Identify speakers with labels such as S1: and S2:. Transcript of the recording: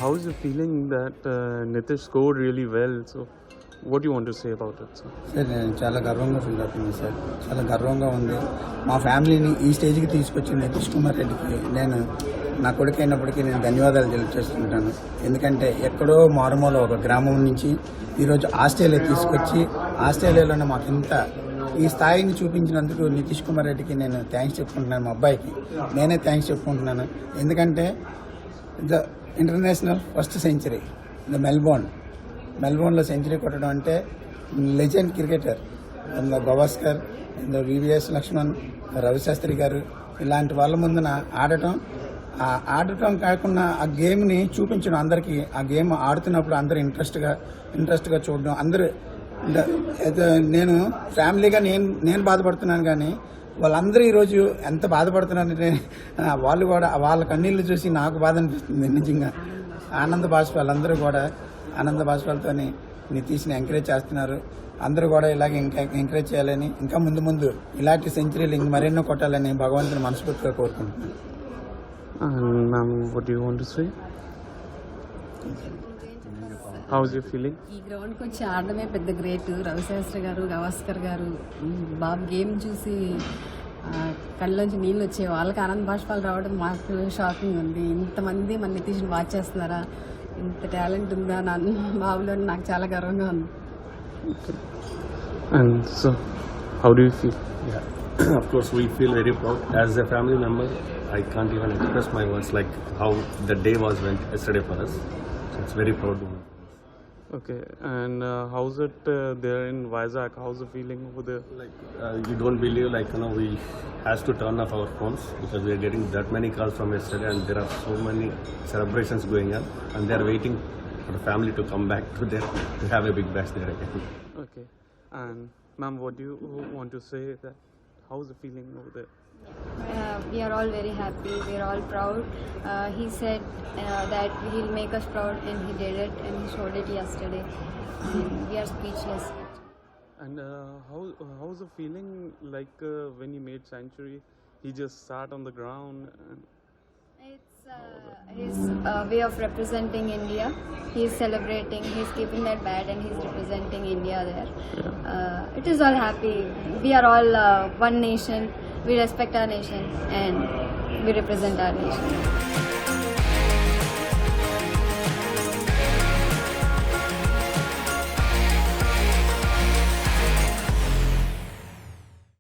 S1: How's the feeling that Nitish scored really well? So, what do you want to say about it, sir?
S2: Sir నేను చాలా గర్వంగా feel అవుతుంది sir. చాలా గర్వంగా ఉంది. మా ఫ్యామిలీని ఈ స్టేజ్కి తీసుకొచ్చిన నితీష్ కుమార్ రెడ్డికి నేను నా కొడుకు అయినప్పటికీ నేను ధన్యవాదాలు తెలియజేస్తుంటాను. ఎందుకంటే ఎక్కడో మారుమూల ఒక గ్రామం నుంచి ఈరోజు ఆస్ట్రేలియా తీసుకొచ్చి ఆస్ట్రేలియాలోనే మాకు ఇంత ఈ స్థాయిని చూపించినందుకు నితీష్ కుమార్ రెడ్డికి నేను థ్యాంక్స్ చెప్పుకుంటున్నాను. మా అబ్బాయికి నేనే థ్యాంక్స్ చెప్పుకుంటున్నాను. ఎందుకంటే the international first century the మెల్బోర్న్లో సెంచరీ కొట్టడం అంటే legend cricketer Gavaskar, VVS Laxman, Ravi Shastri గారు ఇలాంటి వాళ్ళ ముందున ఆడటం కాకుండా ఆ గేమ్ని చూపించడం, అందరికీ ఆ గేమ్ ఆడుతున్నప్పుడు అందరూ ఇంట్రెస్ట్గా చూడడం, అందరూ నేను ఫ్యామిలీగా నేను బాధపడుతున్నాను కానీ వాళ్ళందరూ ఈరోజు ఎంత బాధపడుతున్నారంటే వాళ్ళు కూడా వాళ్ళ కన్నీళ్ళు చూసి నాకు బాధ అనిపిస్తుంది. నిజంగా ఆనంద బాష్పాలు కూడా ఆనంద బాష్పాలతో నితీష్ని ఎంకరేజ్ చేస్తున్నారు. అందరూ కూడా ఇలాగే ఇంకా ఎంకరేజ్ చేయాలని, ఇంకా ముందు ఇలాంటి సెంచరీలు ఇంక మరెన్నో కొట్టాలని భగవంతుని మనస్ఫూర్తిగా కోరుకుంటున్నాను.
S1: Ma'am, what do you want to say? How's your feeling?
S3: ఈ గ్రౌండ్కి వచ్చి ఆడడమే పెద్ద గ్రేట్. రవిశాస్త్రి గారు, గవాస్కర్ గారు బాబు గేమ్ చూసి కళ్ళలోంచి నీళ్ళు వచ్చాయి. వాళ్ళకి ఆనంద బాష్పాలు రావడం మాకు షాకింగ్ ఉంది. ఇంతమంది మన నితీష్ని వాచ్ చేస్తున్నారా, ఇంత టాలెంట్ ఉందా నా బాబులో, నాకు చాలా గర్వంగా ఉంది.
S1: And so, how do you feel?
S4: Yeah, of course we feel very proud. As a family member, I can't even express my words like how the day went yesterday for us. So it's very proud moment.
S1: Okay, and how's it there in Vizag? How's the feeling over there?
S4: Like you don't believe, like we has to turn off our phones because we are getting that many calls from yesterday, and there are so many celebrations going on, and they are waiting for the family to come back to there to have a big bash there again.
S1: Okay, and ma'am, what do you want to say? That how's the feeling over there?
S5: We are all very happy. We are all proud. He said that he'll make us proud, and he did it, and he showed it yesterday. We are speechless.
S1: And how's the feeling like when he made century? He just sat on the ground. And
S5: It's his way of representing India. He's celebrating. He's keeping that bat, and he's representing India there. It is all happy. We are all one nation. We respect our nation and we represent our nation.